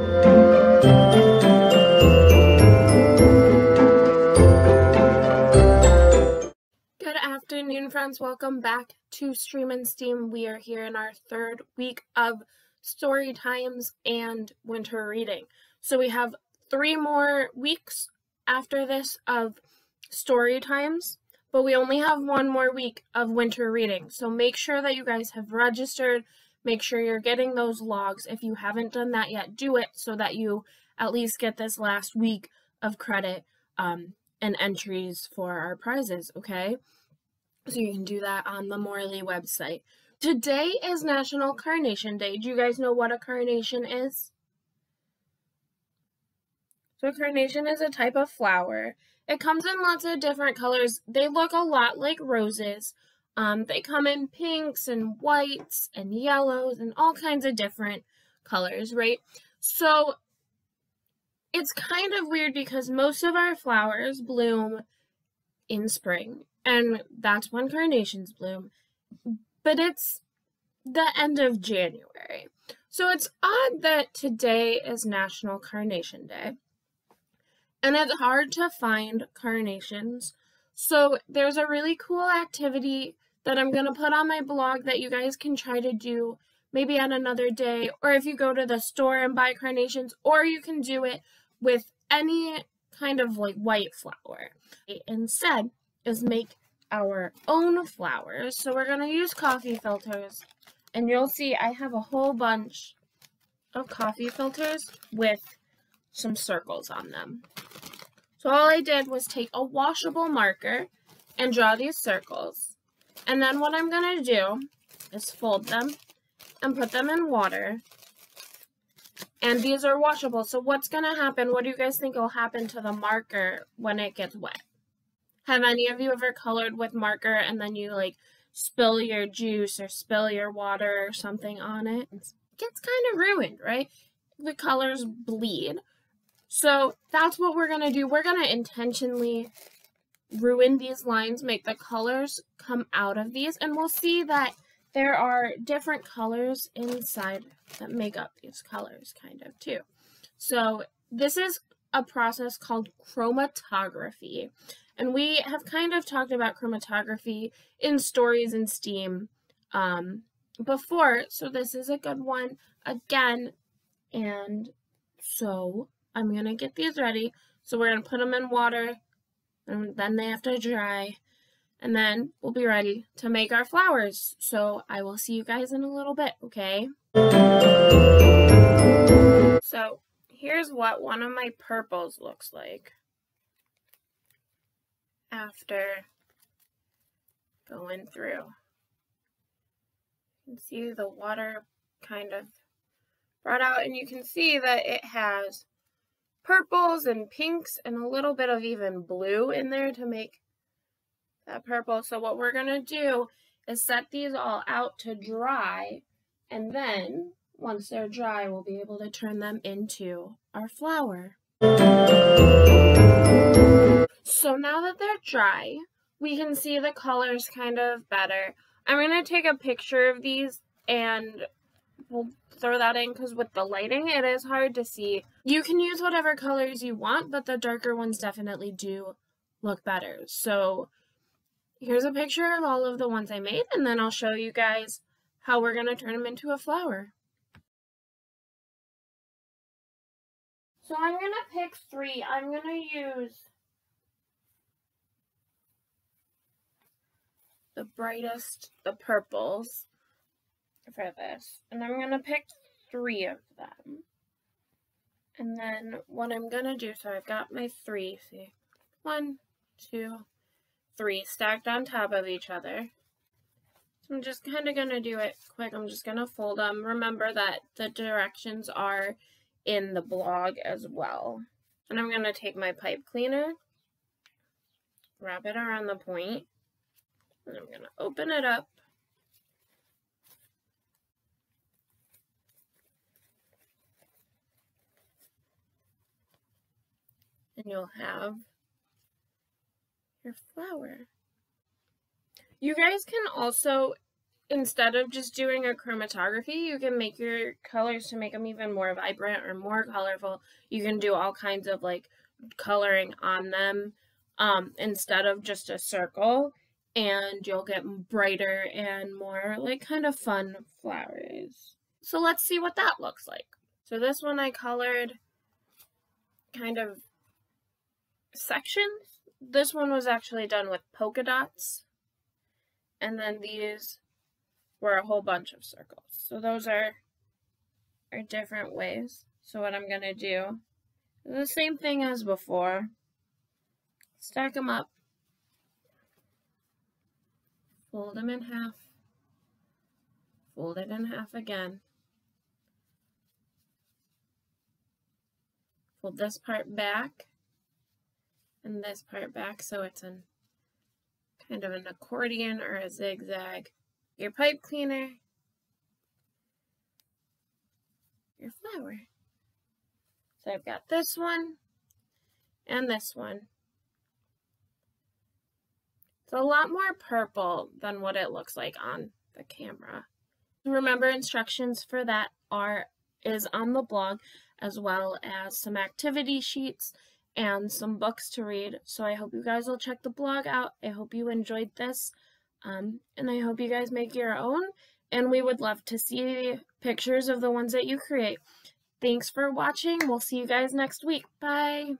Good afternoon, friends. Welcome back to Streamin Steam. We are here in our third week of story times and winter reading. So we have 3 more weeks after this of story times, but we only have 1 more week of winter reading. So make sure that you guys have registered. Make sure you're getting those logs. If you haven't done that yet, do it so that you at least get this last week of credit and entries for our prizes, okay? So you can do that on the Morley website. Today is National Carnation Day. Do you guys know what a carnation is? So a carnation is a type of flower. It comes in lots of different colors. They look a lot like roses. They come in pinks and whites and yellows and all kinds of different colors, right? So it's kind of weird because most of our flowers bloom in spring, and that's when carnations bloom, but it's the end of January. So it's odd that today is National Carnation Day, and it's hard to find carnations. So there's a really cool activity that I'm going to put on my blog that you guys can try to do maybe on another day, or if you go to the store and buy carnations, or you can do it with any kind of like white flower. Instead is make our own flowers. So we're going to use coffee filters, and you'll see I have a whole bunch of coffee filters with some circles on them. So all I did was take a washable marker and draw these circles. And then what I'm going to do is fold them and put them in water. And these are washable. So what's going to happen? What do you guys think will happen to the marker when it gets wet? Have any of you ever colored with marker and then you like spill your juice or spill your water or something on it? It gets kind of ruined, right? The colors bleed. So that's what we're going to do. We're going to intentionally ruin these lines, make the colors come out of these, and we'll see that there are different colors inside that make up these colors kind of too. So this is a process called chromatography, and we have kind of talked about chromatography in stories in STEAM before, so this is a good one again. And so I'm going to get these ready. So we're going to put them in water, and then they have to dry, and then we'll be ready to make our flowers. So I will see you guys in a little bit, okay? So here's what one of my purples looks like after going through. You can see the water kind of brought out, and you can see that it has purples and pinks and a little bit of even blue in there to make that purple. So what we're going to do is set these all out to dry, and then once they're dry, we'll be able to turn them into our flower. So now that they're dry, we can see the colors kind of better. I'm going to take a picture of these and we'll throw that in because with the lighting, it is hard to see. You can use whatever colors you want, but the darker ones definitely do look better. So here's a picture of all of the ones I made, and then I'll show you guys how we're going to turn them into a flower. So I'm going to pick 3. I'm going to use the brightest, the purples, for this. And I'm going to pick 3 of them. And then what I'm going to do, so I've got my 3, see, 1, 2, 3 stacked on top of each other. So I'm just kind of going to do it quick. I'm just going to fold them. Remember that the directions are in the blog as well. And I'm going to take my pipe cleaner, wrap it around the point, and I'm going to open it up. And you'll have your flower. You guys can also instead of just doing a chromatography, you can make your colors to make them even more vibrant or more colorful. You can do all kinds of like coloring on them instead of just a circle, and you'll get brighter and more like kind of fun flowers. So let's see what that looks like. So this one I colored kind of sections. This one was actually done with polka dots, and then these were a whole bunch of circles. So those are different ways. So what I'm going to do is the same thing as before. Stack them up, fold them in half, fold it in half again, fold this part back and this part back so it's in kind of an accordion or a zigzag. Your pipe cleaner, your flower. So I've got this one and this one. It's a lot more purple than what it looks like on the camera. Remember, instructions for that is on the blog, as well as some activity sheets and some books to read. So I hope you guys will check the blog out. I hope you enjoyed this. And I hope you guys make your own, and we would love to see pictures of the ones that you create. Thanks for watching. We'll see you guys next week. Bye.